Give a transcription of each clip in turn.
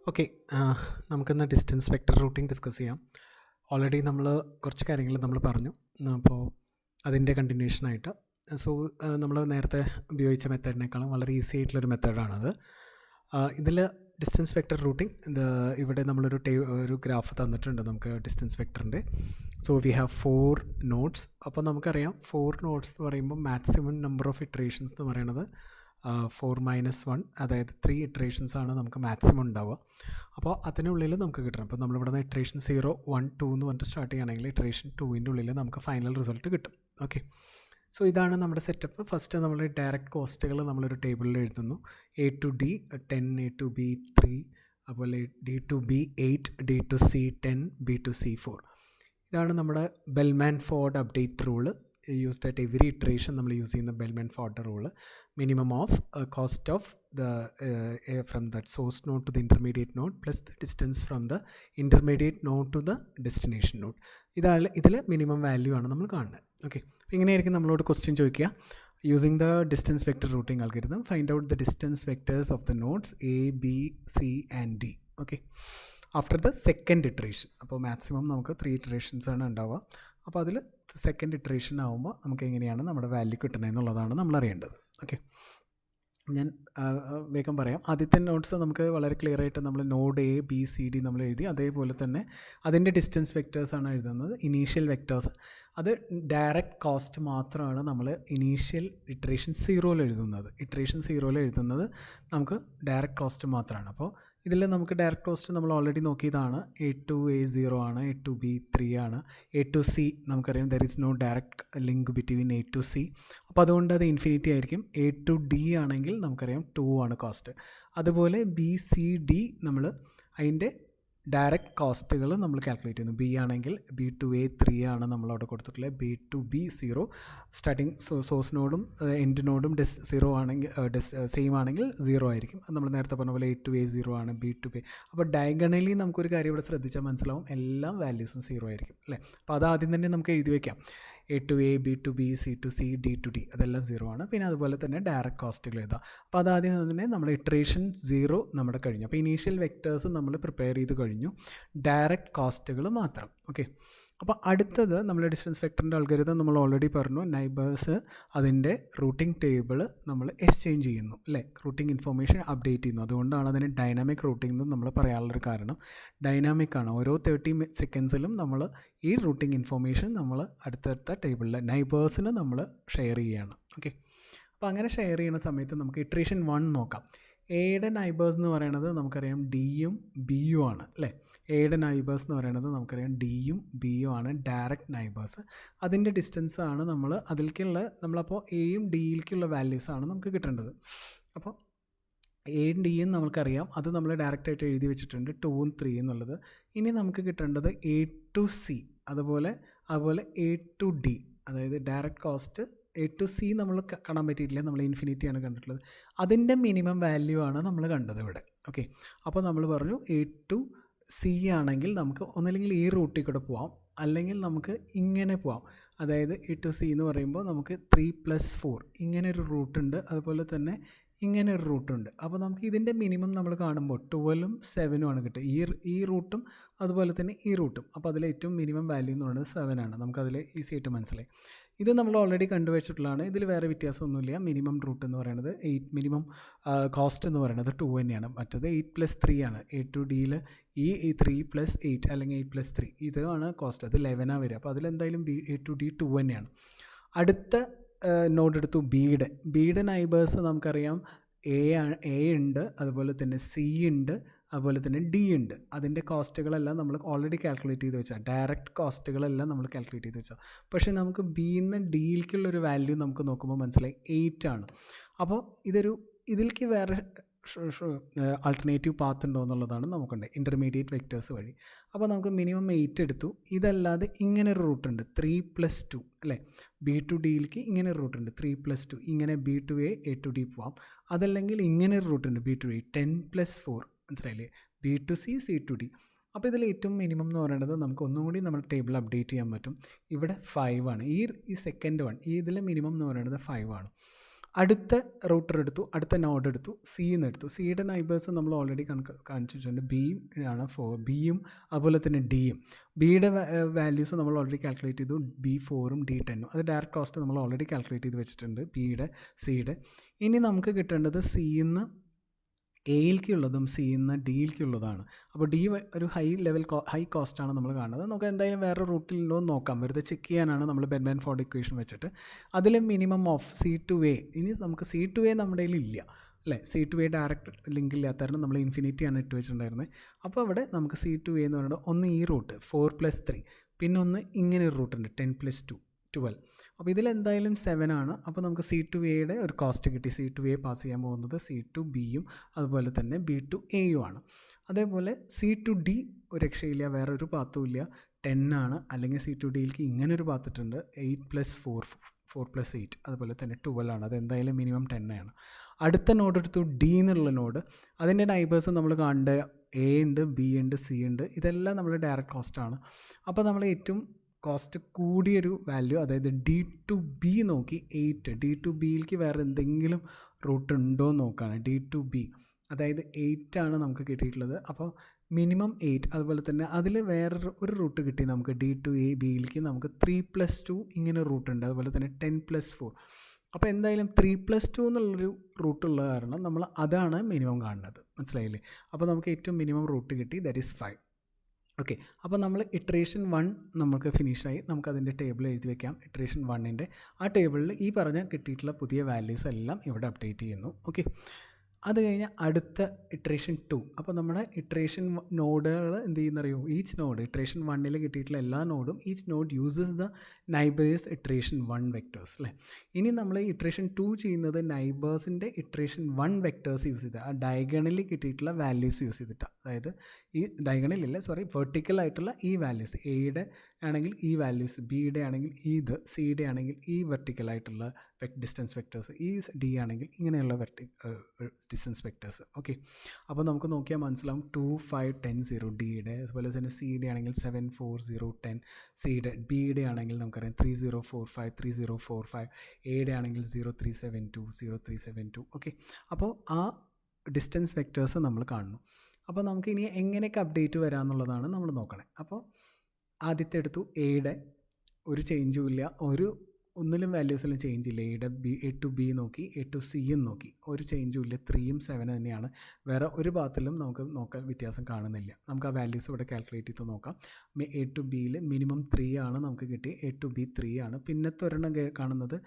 Okay, നമുക്കിന്ന് distance vector routing discuss ചെയ്യാം. Already നമ്മൾ കുറച്ച് കാര്യങ്ങൾ നമ്മൾ പറഞ്ഞു. അപ്പോൾ അതിൻ്റെ കണ്ടിന്യൂഷനായിട്ട് നമ്മൾ നേരത്തെ ഉപയോഗിച്ച മെത്തേഡിനേക്കാളും വളരെ ഈസി ആയിട്ടുള്ളൊരു മെത്തേഡാണത്. ഇതിൽ ഡിസ്റ്റൻസ് വെക്റ്റർ റൂട്ടിംഗ് ഇവിടെ നമ്മളൊരു ഗ്രാഫ് തന്നിട്ടുണ്ട് നമുക്ക് ഡിസ്റ്റൻസ് വെക്റ്ററിൻ്റെ. We have 4 nodes. അപ്പോൾ നമുക്കറിയാം 4 നോഡ്സ് എന്ന് പറയുമ്പോൾ മാക്സിമം നമ്പർ ഓഫ് ഇറ്ററേഷൻസ് എന്ന് പറയുന്നത് 4 - 1, അതായത് 3 ഇറ്ററേഷൻസ് ആണ് നമുക്ക് മാക്സിമം ഉണ്ടാവുക. അപ്പോൾ അതിനുള്ളിൽ നമുക്ക് കിട്ടണം. അപ്പോൾ നമ്മളിവിടെ നിന്ന് ഇറ്ററേഷൻ 0, 1, 2 എന്ന് പറഞ്ഞിട്ട് സ്റ്റാർട്ട് ചെയ്യുകയാണെങ്കിൽ ഇറ്ററേഷൻ 2ൻ്റെ ഉള്ളിൽ നമുക്ക് ഫൈനൽ റിസൾട്ട് കിട്ടും. ഓക്കെ, ഇതാണ് നമ്മുടെ സെറ്റപ്പ്. ഫസ്റ്റ് നമ്മൾ ഡയറക്റ്റ് കോസ്റ്റുകൾ നമ്മളൊരു ടേബിളിൽ എഴുതുന്നു. A to D 10, A to B 3, അതുപോലെ D to B 8, D to C 10, B to C 4. ഇതാണ് നമ്മുടെ Bellman Ford update rule. used at every iteration നമ്മൾ യൂസ് ചെയ്യുന്ന Bellman Ford rule. Minimum of cost of the from that source node to the intermediate node plus the distance from the intermediate node to the destination node. ഇതിൽ minimum value ആണ് നമ്മൾ കാണുന്നത്. Okay, അപ്പോൾ ഇങ്ങനെയായിരിക്കും നമ്മളോട് question ചോദിക്കുക. Using the distance vector routing algorithm, find out the distance vectors of the nodes A, B, C and D. Okay, after the second iteration. അപ്പോൾ maximum നമുക്ക് 3 ഇറ്ററേഷൻസ് ആണ് ഉണ്ടാവുക. അപ്പോൾ അതിൽ സെക്കൻഡ് ഇറ്ററേഷൻ ആകുമ്പോൾ നമുക്ക് എങ്ങനെയാണ് നമ്മുടെ വാല്യൂ കിട്ടുന്നത് എന്നുള്ളതാണ് നമ്മൾ അറിയേണ്ടത്. ഓക്കെ, ഞാൻ വേഗം പറയാം. ആദ്യത്തെ നോട്ട്സ് നമുക്ക് വളരെ ക്ലിയർ ആയിട്ട് നമ്മൾ node A, B, C, D നമ്മൾ എഴുതി. അതേപോലെ തന്നെ അതിൻ്റെ ഡിസ്റ്റൻസ് വെക്റ്റേഴ്സാണ് എഴുതുന്നത്. ഇനീഷ്യൽ വെക്റ്റേഴ്സ് അത് ഡയറക്റ്റ് കോസ്റ്റ് മാത്രമാണ് നമ്മൾ ഇനീഷ്യൽ ഇറ്ററേഷൻ 0 എഴുതുന്നത്. ഇറ്ററേഷൻ 0 എഴുതുന്നത് നമുക്ക് ഡയറക്റ്റ് കോസ്റ്റ് മാത്രമാണ്. അപ്പോൾ ഇതിൽ നമുക്ക് ഡയറക്റ്റ് കോസ്റ്റ് നമ്മൾ ഓൾറെഡി നോക്കിയതാണ്. A to A 0 ആണ്, A to B 3 ആണ്, A to C നമുക്കറിയാം there is no direct link between A to C. അപ്പോൾ അതുകൊണ്ട് അത് ഇൻഫിനിറ്റി ആയിരിക്കും. A to D ആണെങ്കിൽ നമുക്കറിയാം 2 ആണ് കോസ്റ്റ്. അതുപോലെ B, C, D നമ്മൾ അതിൻ്റെ ഡയറക്റ്റ് കോസ്റ്റുകൾ നമ്മൾ കാൽക്കുലേറ്റ് ചെയ്യുന്നു. B ആണെങ്കിൽ B to A 3 ആണ് നമ്മളവിടെ കൊടുത്തിട്ടുള്ളത്. B to B 0, starting source നോഡും എൻഡ് നോഡും 0 ആണെങ്കിൽ സെയിം ആണെങ്കിൽ 0 ആയിരിക്കും. അത് നമ്മൾ നേരത്തെ പറഞ്ഞ പോലെ A to A 0 ആണ്, B to B. അപ്പോൾ ഡയഗണലി നമുക്കൊരു കാര്യം ഇവിടെ ശ്രദ്ധിച്ചാൽ മനസ്സിലാവും, എല്ലാ വാല്യൂസും 0 ആയിരിക്കും അല്ലേ. അപ്പോൾ അത് ആദ്യം തന്നെ നമുക്ക് എഴുതി വയ്ക്കാം. A to A, B to B, C to C, D to D അതെല്ലാം 0 ആണ്. പിന്നെ അതുപോലെ തന്നെ ഡയറക്റ്റ് കോസ്റ്റുകൾ എഴുതാം. അപ്പോൾ അതാദ്യം തന്നെ നമ്മുടെ ഇറ്ററേഷൻ 0 നമ്മുടെ കഴിഞ്ഞു. അപ്പോൾ ഇനീഷ്യൽ വെക്റ്റേഴ്സ് നമ്മൾ പ്രിപ്പയർ ചെയ്ത് കഴിഞ്ഞു, ഡയറക്റ്റ് കോസ്റ്റുകൾ മാത്രം. ഓക്കെ, അപ്പോൾ അടുത്തത് നമ്മൾ ഡിസ്റ്റൻസ് വെക്റ്ററിൻ്റെ അൽഗോരിതം നമ്മൾ ഓൾറെഡി പറഞ്ഞു. നൈബേഴ്സ് അതിൻ്റെ റൂട്ടിംഗ് ടേബിൾ നമ്മൾ എക്സ്ചേഞ്ച് ചെയ്യുന്നു അല്ലേ, റൂട്ടിംഗ് ഇൻഫർമേഷൻ അപ്ഡേറ്റ് ചെയ്യുന്നു. അതുകൊണ്ടാണ് അതിന് ഡൈനാമിക് റൂട്ടിംഗ് എന്ന് നമ്മൾ പറയാനുള്ളൊരു കാരണം. ഡൈനാമിക് ആണ്. ഓരോ 30 സെക്കൻഡ്സിലും നമ്മൾ ഈ റൂട്ടിംഗ് ഇൻഫർമേഷൻ നമ്മൾ അടുത്തടുത്ത ടേബിളിൽ നൈബേഴ്സിന് നമ്മൾ ഷെയർ ചെയ്യുകയാണ്. ഓക്കെ, അപ്പോൾ അങ്ങനെ ഷെയർ ചെയ്യുന്ന സമയത്ത് നമുക്ക് ഇറ്ററേഷൻ 1 നോക്കാം. എയുടെ നൈബേഴ്സ് എന്ന് പറയുന്നത് നമുക്കറിയാം ഡിയും ബിയും ആണ് അല്ലേ. എയുടെ നൈബേഴ്സ് എന്ന് പറയുന്നത് നമുക്കറിയാം ഡിയും ബിയും ആണ് ഡയറക്റ്റ് നൈബേഴ്സ്. അതിൻ്റെ ഡിസ്റ്റൻസ് ആണ് നമ്മളപ്പോൾ എയും ഡിയിലേക്കുള്ള വാല്യൂസാണ് നമുക്ക് കിട്ടേണ്ടത്. അപ്പോൾ എയും ഡിയും നമുക്കറിയാം, അത് നമ്മൾ ഡയറക്റ്റായിട്ട് എഴുതി വെച്ചിട്ടുണ്ട് 2ഉം 3 എന്നുള്ളത്. ഇനി നമുക്ക് കിട്ടേണ്ടത് A to C, അതുപോലെ A to D, അതായത് direct cost A to C നമ്മൾ കാണാൻ പറ്റിയിട്ടില്ല, നമ്മൾ ഇൻഫിനിറ്റിയാണ് കണ്ടിട്ടുള്ളത്. അതിൻ്റെ മിനിമം വാല്യൂ ആണ് നമ്മൾ കണ്ടത് ഇവിടെ. ഓക്കെ, അപ്പോൾ നമ്മൾ പറഞ്ഞു A to C ആണെങ്കിൽ നമുക്ക് ഒന്നല്ലെങ്കിൽ ഈ റൂട്ടിൽ കൂടെ പോവാം, അല്ലെങ്കിൽ നമുക്ക് ഇങ്ങനെ പോവാം. അതായത് A to C എന്ന് പറയുമ്പോൾ നമുക്ക് 3 + 4 ഇങ്ങനെ ഒരു റൂട്ടുണ്ട്, അതുപോലെ തന്നെ ഇങ്ങനെ ഒരു റൂട്ടുണ്ട്. അപ്പോൾ നമുക്ക് ഇതിൻ്റെ മിനിമം നമ്മൾ കാണുമ്പോൾ 12ഉം 7ഉം ആണ് കിട്ടുക. ഈ റൂട്ടും അതുപോലെ തന്നെ ഈ റൂട്ടും. അപ്പോൾ അതിൽ ഏറ്റവും മിനിമം വാല്യൂ എന്ന് പറയുന്നത് 7 ആണ്. നമുക്കതിൽ ഈസി ആയിട്ട് മനസ്സിലായി. ഇത് നമ്മൾ ഓൾറെഡി കണ്ടുവച്ചിട്ടുള്ളതാണ്. ഇതിൽ വേറെ വ്യത്യാസമൊന്നുമില്ല. മിനിമം റൂട്ട് എന്ന് പറയുന്നത് 8, മിനിമം കോസ്റ്റ് എന്ന് പറയുന്നത് 2 തന്നെയാണ്. മറ്റത് 8 + 3 ആണ്. A to Dയിൽ ഈ 3 + 8 അല്ലെങ്കിൽ 8 + 3 ഇതാണ് കോസ്റ്റ്. അത് 11 വരിക. അപ്പോൾ അതിലെന്തായാലും A to D 2 തന്നെയാണ്. അടുത്ത നോഡ് എടുത്തു ബിയുടെ നൈബേഴ്സ് നമുക്കറിയാം. എ ഉണ്ട്, അതുപോലെ തന്നെ സി ഉണ്ട്, അതുപോലെ തന്നെ ഡി ഉണ്ട്. അതിൻ്റെ കോസ്റ്റുകളെല്ലാം നമ്മൾ ഓൾറെഡി കാൽക്കുലേറ്റ് ചെയ്ത് വെച്ചാൽ, ഡയറക്റ്റ് കോസ്റ്റുകളെല്ലാം നമ്മൾ കാൽക്കുലേറ്റ് ചെയ്ത് വെച്ചാൽ. പക്ഷേ നമുക്ക് ബിന്ന് ഡിയിലേക്കുള്ളൊരു വാല്യൂ നമുക്ക് നോക്കുമ്പോൾ മനസ്സിലായി 8 ആണ്. അപ്പോൾ ഇതിലേക്ക് വേറെ ആൾട്ടർനേറ്റീവ് പാത്ത് ഉണ്ടോ എന്നുള്ളതാണ് നോക്കണ്ടേ, ഇൻ്റർമീഡിയറ്റ് വെക്റ്റേഴ്സ് വഴി. അപ്പോൾ നമുക്ക് മിനിമം 8 എടുത്തു. ഇതല്ലാതെ ഇങ്ങനെ ഒരു റൂട്ടുണ്ട് 3 + 2 അല്ലേ. B to Dയിലേക്ക് ഇങ്ങനെ ഒരു റൂട്ടുണ്ട് 3 + 2. ഇങ്ങനെ B to A, A to D പോവാം. അതല്ലെങ്കിൽ ഇങ്ങനെ ഒരു റൂട്ടുണ്ട് B to A 10 + 4, മനസ്സിലായില്ലേ, B to C, C to D. അപ്പോൾ ഇതിൽ ഏറ്റവും മിനിമം എന്ന് പറയുന്നത് നമുക്ക് ഒന്നും കൂടി നമ്മൾ ടേബിൾ അപ്ഡേറ്റ് ചെയ്യാൻ പറ്റും. ഇവിടെ 5 ആണ്. ഈ സെക്കൻഡ് വൺ ഇതിലെ മിനിമം എന്ന് പറയുന്നത് 5 ആണ്. അടുത്ത റൂട്ടർ എടുത്തു, അടുത്ത നോഡ് എടുത്തു, സിന്ന് എടുത്തു. സിയുടെ നൈബേഴ്സ് നമ്മൾ ഓൾറെഡി കാണിച്ചിട്ടുണ്ട്. ബിയും ആണ് ബിയും അതുപോലെ തന്നെ ഡിയും. ബിയുടെ വാല്യൂസ് നമ്മൾ ഓൾറെഡി കാൽക്കുലേറ്റ് ചെയ്തു, B4ഉം D10ഉം. അത് ഡയറക്റ്റ് കോസ്റ്റ് നമ്മൾ ഓൾറെഡി കാൽക്കുലേറ്റ് ചെയ്ത് വെച്ചിട്ടുണ്ട്, ബിയുടെ സിയുടെ. ഇനി നമുക്ക് കിട്ടേണ്ടത് സിന്ന് എയിലേക്കുള്ളതും സിന്ന് ഡിയിലേക്കുള്ളതാണ്. അപ്പോൾ ഡി ഒരു ഹൈ കോസ്റ്റാണ് നമ്മൾ കാണുന്നത്. നമുക്ക് എന്തായാലും വേറെ റൂട്ടിലുണ്ടോ എന്ന് നോക്കാം, വെറുതെ ചെക്ക് ചെയ്യാനാണ് നമ്മൾ ബെൻമാൻ-ഫോർഡ് ഇക്വേഷൻ വെച്ചിട്ട്. അതിൽ മിനിമം ഓഫ് C/A. ഇനി നമുക്ക് C/A നമ്മുടെ കയ്യിൽ ഇല്ല അല്ലേ. C/A ഡയറക്റ്റ് ലിങ്ക് ഇല്ലാത്ത കാരണം നമ്മൾ ഇൻഫിനിറ്റിയാണ് ഇട്ട് വെച്ചിട്ടുണ്ടായിരുന്നത്. അപ്പോൾ അവിടെ നമുക്ക് C/A എന്ന് പറയുന്നത് ഒന്ന് ഈ റൂട്ട് 4+3, പിന്നെ ഒന്ന് ഇങ്ങനെ ഒരു റൂട്ടുണ്ട് 10+2 12. അപ്പോൾ ഇതിലെന്തായാലും 7 ആണ്. അപ്പോൾ നമുക്ക് C/Aയുടെ ഒരു കോസ്റ്റ് കിട്ടി. C/A പാസ് ചെയ്യാൻ പോകുന്നത് C/Bയും അതുപോലെ തന്നെ B/Aയും ആണ്. അതേപോലെ C/D ഒരു രക്ഷയില്ല, വേറെ ഒരു പാത്തും ഇല്ല, 10 ആണ്. അല്ലെങ്കിൽ C/Dയിലേക്ക് ഇങ്ങനെ ഒരു പാത്തിട്ടുണ്ട് 8+4 4+8, അതുപോലെ തന്നെ 12 ആണ്. അതെന്തായാലും മിനിമം 10 ആണ്. അടുത്ത നോഡ് എടുത്തു, D എന്നുള്ള നോഡ്. അതിൻ്റെ നൈബേഴ്സ് നമ്മൾ കാണേണ്ട A ഉണ്ട്, B ഉണ്ട്, C ഉണ്ട്. ഇതെല്ലാം നമ്മൾ ഡയറക്റ്റ് കോസ്റ്റാണ്. അപ്പോൾ നമ്മൾ ഏറ്റവും കോസ്റ്റ് കൂടിയൊരു വാല്യൂ, അതായത് D/B നോക്കി 8. D/Bയിലേക്ക് വേറെ എന്തെങ്കിലും റൂട്ട് ഉണ്ടോ എന്ന് നോക്കുകയാണ്. D/B അതായത് 8 ആണ് നമുക്ക് കിട്ടിയിട്ടുള്ളത്. അപ്പോൾ മിനിമം 8. അതുപോലെ തന്നെ അതിൽ വേറൊരു റൂട്ട് കിട്ടി നമുക്ക് D/Bയിലേക്ക്. നമുക്ക് 3+2 ഇങ്ങനെ റൂട്ട് ഉണ്ട്. അതുപോലെ തന്നെ 10+4. അപ്പോൾ എന്തായാലും 3+2 എന്നുള്ളൊരു റൂട്ടുള്ള കാരണം നമ്മൾ അതാണ് മിനിമം കാണുന്നത്, മനസ്സിലായില്ലേ. അപ്പോൾ നമുക്ക് ഏറ്റവും മിനിമം റൂട്ട് കിട്ടി, ദാറ്റ് ഈസ് 5. ഓക്കെ, അപ്പോൾ നമ്മൾ ഇറ്ററേഷൻ 1 നമുക്ക് ഫിനിഷായി. നമുക്കതിൻ്റെ ടേബിൾ എഴുതി വയ്ക്കാം. ഇറ്ററേഷൻ 1ൻ്റെ ആ ടേബിളിൽ ഈ പറഞ്ഞ കിട്ടിയിട്ടുള്ള പുതിയ വാല്യൂസ് എല്ലാം ഇവിടെ അപ്ഡേറ്റ് ചെയ്യുന്നു. ഓക്കെ, അത് കഴിഞ്ഞ് അടുത്ത ഇറ്ററേഷൻ 2. അപ്പോൾ നമ്മുടെ ഇറ്ററേഷൻ നോഡുകൾ എന്ത് ചെയ്യുന്നറിയോ, ഈച്ച് നോഡ് ഇറ്ററേഷൻ 1ൽ കിട്ടിയിട്ടുള്ള എല്ലാ നോഡും each node uses the neighbours iteration 1 vectors അല്ലേ. ഇനി നമ്മൾ ഇറ്ററേഷൻ 2 ചെയ്യുന്നത് നൈബേഴ്സിൻ്റെ ഇറ്ററേഷൻ 1 വെക്ടേഴ്സ് യൂസ് ചെയ്ത് ആ ഡയഗണലിൽ കിട്ടിയിട്ടുള്ള വാല്യൂസ് യൂസ് ചെയ്തിട്ടാണ്. അതായത് ഈ വെർട്ടിക്കലായിട്ടുള്ള ഈ വാല്യൂസ്, എയുടെ ആണെങ്കിൽ ഈ വാല്യൂസ്, ബിയുടെ ആണെങ്കിൽ ഇത്, സിയുടെ ആണെങ്കിൽ ഈ വെർട്ടിക്കലായിട്ടുള്ള ഡിസ്റ്റൻസ് വെക്ടേഴ്സ്, ഈ ഡി ആണെങ്കിൽ ഇങ്ങനെയുള്ള ഡിസ്റ്റൻസ് വെക്ടേഴ്സ്. ഓക്കെ, അപ്പോൾ നമുക്ക് നോക്കിയാൽ മനസ്സിലാവും 2 5 10 0 ഡിയുടെ, അതുപോലെ തന്നെ സിയുടെ ആണെങ്കിൽ 7 4 0 10, സിയുടെ ബിയുടെ ആണെങ്കിൽ നമുക്കറിയാം 3 0 4 5 3 0 4 5, എയുടെ ആണെങ്കിൽ 0 3 7 2 0 3 7 2. ഓക്കെ, അപ്പോൾ ആ ഡിസ്റ്റൻസ് വെക്ടേഴ്സ് നമ്മൾ കാണുന്നു. അപ്പോൾ നമുക്ക് ഇനി എങ്ങനെയൊക്കെ അപ്ഡേറ്റ് വരാമെന്നുള്ളതാണ് നമ്മൾ നോക്കണേ. അപ്പോൾ ആദ്യത്തെ എടുത്തു, എയുടെ ഒരു ചേഞ്ചും ഇല്ല, ഒന്നിലും വാല്യൂസിലും ചേഞ്ച് ഇല്ല. A to B നോക്കി, A to C നോക്കി, ഒരു ചേഞ്ചും ഇല്ല. 3ഉം 7 തന്നെയാണ്. വേറെ ഒരു ഭാഗത്തിലും നമുക്ക് നോക്കാൻ വ്യത്യാസം കാണുന്നില്ല. നമുക്ക് ആ വാല്യൂസ് ഇവിടെ കാൽക്കുലേറ്റ് ചെയ്ത് നോക്കാം. A to Bയിൽ മിനിമം 3 ആണ് നമുക്ക് കിട്ടി. A to B 3 ആണ്. പിന്നത്തെ ഒരെണ്ണം കാണുന്നത്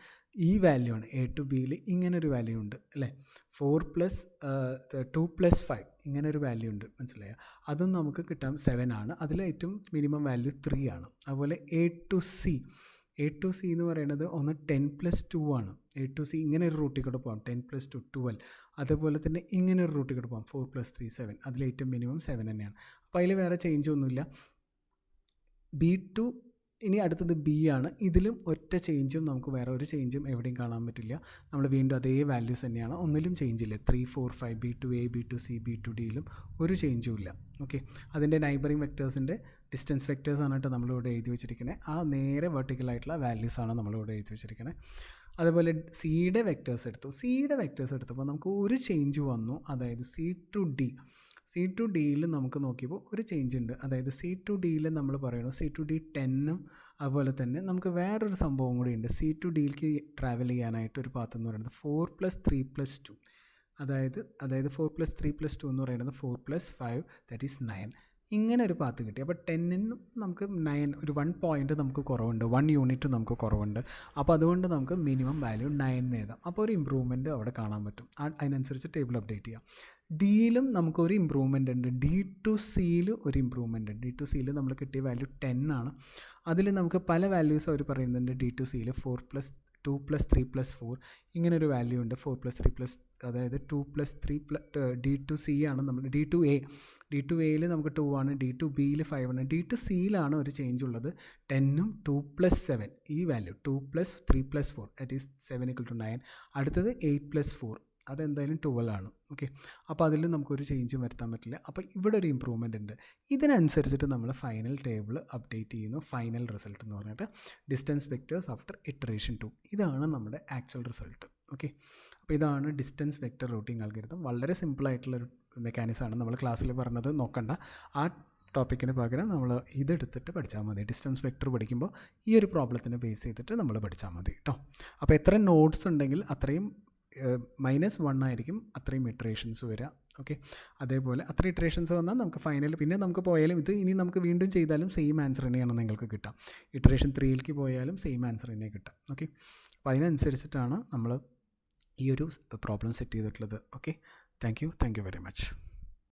ഈ വാല്യൂ ആണ്. A to Bയിൽ ഇങ്ങനൊരു വാല്യൂ ഉണ്ട് അല്ലേ, 2+5 ഇങ്ങനൊരു വാല്യൂ ഉണ്ട്, മനസ്സിലായോ. അതും നമുക്ക് കിട്ടാൻ 7 ആണ്. അതിൽ ഏറ്റവും മിനിമം വാല്യൂ 3 ആണ്. അതുപോലെ A to C എന്ന് പറയുന്നത് ഒന്ന് 10+2 ആണ്. A to C ഇങ്ങനെ ഒരു റൂട്ടിൽ കൂടെ പോകാം, 10+2 12. അതുപോലെ തന്നെ ഇങ്ങനെ ഒരു റൂട്ടിൽ കൂടെ പോകാം, 4+3 7. അതിൽ ഏറ്റവും മിനിമം 7 തന്നെയാണ്. അപ്പോൾ അതിൽ വേറെ ചേഞ്ചൊന്നുമില്ല. B2 ഇനി അടുത്തത് B ആണ്. ഇതിലും ഒറ്റ ചേഞ്ചും നമുക്ക് വേറെ ഒരു ചേഞ്ചും എവിടെയും കാണാൻ പറ്റില്ല. നമ്മൾ വീണ്ടും അതേ വാല്യൂസ് തന്നെയാണ്, ഒന്നിലും ചേഞ്ചില്ല. 3 4 5 B2A B2C B2Dയിലും ഒരു ചേഞ്ചും ഇല്ല. ഓക്കെ, അതിൻ്റെ നൈബറിങ് വെക്ടേഴ്സിൻ്റെ ഡിസ്റ്റൻസ് വെക്ടേഴ്സാണ് കേട്ടോ നമ്മളിവിടെ എഴുതി വെച്ചിരിക്കുന്നത്. ആ നേരെ വെർട്ടിക്കലായിട്ടുള്ള വാല്യൂസാണ് നമ്മളിവിടെ എഴുതി വെച്ചിരിക്കുന്നത്. അതുപോലെ സിയുടെ വെക്ടേഴ്സ് എടുത്തപ്പോൾ നമുക്ക് ഒരു ചേഞ്ച് വന്നു, അതായത് C to Dയിൽ നമുക്ക് നോക്കിയപ്പോൾ ഒരു ചേഞ്ച് ഉണ്ട്. അതായത് C to Dയിൽ നമ്മൾ പറയുന്നു C to D 10ഉം അതുപോലെ തന്നെ നമുക്ക് വേറൊരു സംഭവം കൂടി ഉണ്ട്. C to Dയിലേക്ക് ട്രാവൽ ചെയ്യാനായിട്ട് ഒരു പാത്ത് എന്ന് പറയുന്നത് 4+3+2. അതായത് 4+3+2 എന്ന് പറയുന്നത് 4+5 ദാറ്റ് ഈസ് 9. ഇങ്ങനെ ഒരു പാത്ത് കിട്ടി. അപ്പോൾ 10നും നമുക്ക് 9 ഒരു 1 പോയിൻറ്റ് നമുക്ക് കുറവുണ്ട്, 1 യൂണിറ്റ് നമുക്ക് കുറവുണ്ട്. അപ്പോൾ അതുകൊണ്ട് നമുക്ക് മിനിമം വാല്യൂ 9 എഴുതാം. അപ്പോൾ ഒരു ഇമ്പ്രൂവ്മെൻറ്റ് അവിടെ കാണാൻ പറ്റും. അതിനനുസരിച്ച് ടേബിൾ അപ്ഡേറ്റ് ചെയ്യാം. ഡിയിലും നമുക്കൊരു ഇമ്പ്രൂവ്മെൻ്റ് ഉണ്ട്. D to Cയിൽ ഒരു ഇമ്പ്രൂവ്മെൻ്റ് ഉണ്ട്. D to Cയിൽ നമ്മൾ കിട്ടിയ വാല്യൂ 10 ആണ്. അതിൽ നമുക്ക് പല വാല്യൂസ് അവർ പറയുന്നുണ്ട്. D to Cയിൽ 4+2+3+4 ഇങ്ങനൊരു വാല്യൂ ഉണ്ട്. 4+3+, അതായത് 2+3 D to C ആണ് നമ്മൾ. D to Aയിൽ നമുക്ക് 2 ആണ്. D to Bയിൽ 5 ആണ്. D to Cയിലാണ് ഒരു ചേഞ്ച് ഉള്ളത്, 10ഉം 2+7 ഈ വാല്യൂ 2+3+4 ദാറ്റ് ഈസ് 7 = 9. അടുത്തത് 8+4 അതെന്തായാലും 12 ആണ്. ഓക്കെ, അപ്പോൾ അതിൽ നമുക്കൊരു ചേഞ്ചും വരുത്താൻ പറ്റില്ല. അപ്പോൾ ഇവിടെ ഒരു ഇമ്പ്രൂവ്മെൻ്റ് ഉണ്ട്. ഇതിനനുസരിച്ചിട്ട് നമ്മൾ ഫൈനൽ ടേബിൾ അപ്ഡേറ്റ് ചെയ്യുന്നു. ഫൈനൽ റിസൾട്ട് എന്ന് പറഞ്ഞിട്ട് ഡിസ്റ്റൻസ് വെക്ടേഴ്സ് ആഫ്റ്റർ ഇറ്ററേഷൻ 2. ഇതാണ് നമ്മുടെ ആക്ച്വൽ റിസൾട്ട്. ഓക്കെ, അപ്പോൾ ഇതാണ് ഡിസ്റ്റൻസ് വെക്റ്റർ റൂട്ടിംഗ് അൽഗോരിതം. വളരെ സിമ്പിളായിട്ടുള്ളൊരു മെക്കാനിസമാണ്. നമ്മൾ ക്ലാസ്സിൽ പറഞ്ഞത് നോക്കണ്ട, ആ ടോപ്പിക്കിന് പകരം നമ്മൾ ഇതെടുത്തിട്ട് പഠിച്ചാൽ മതി. ഡിസ്റ്റൻസ് വെക്റ്റർ പഠിക്കുമ്പോൾ ഈ ഒരു പ്രോബ്ലത്തിനെ ബേസ് ചെയ്തിട്ട് നമ്മൾ പഠിച്ചാൽ മതി കേട്ടോ. അപ്പോൾ എത്ര നോഡ്സ് ഉണ്ടെങ്കിൽ അത്രയും -1 ആയിരിക്കും അത്രയും ഇറ്ററേഷൻസ് വരിക. ഓക്കെ, അതേപോലെ അത്ര ഇറ്ററേഷൻസ് വന്നാൽ നമുക്ക് ഫൈനൽ പിന്നെ നമുക്ക് പോയാലും ഇത് ഇനി നമുക്ക് വീണ്ടും ചെയ്താലും സെയിം ആൻസർ തന്നെയാണ് നിങ്ങൾക്ക് കിട്ടാം. ഇറ്ററേഷൻ 3ലേക്ക് പോയാലും സെയിം ആൻസർ തന്നെ കിട്ടാം. ഓക്കെ, അപ്പോൾ അതിനനുസരിച്ചിട്ടാണ് നമ്മൾ ഈ ഒരു പ്രോബ്ലം സെറ്റ് ചെയ്തിട്ടുള്ളത്. Okay, thank you very much.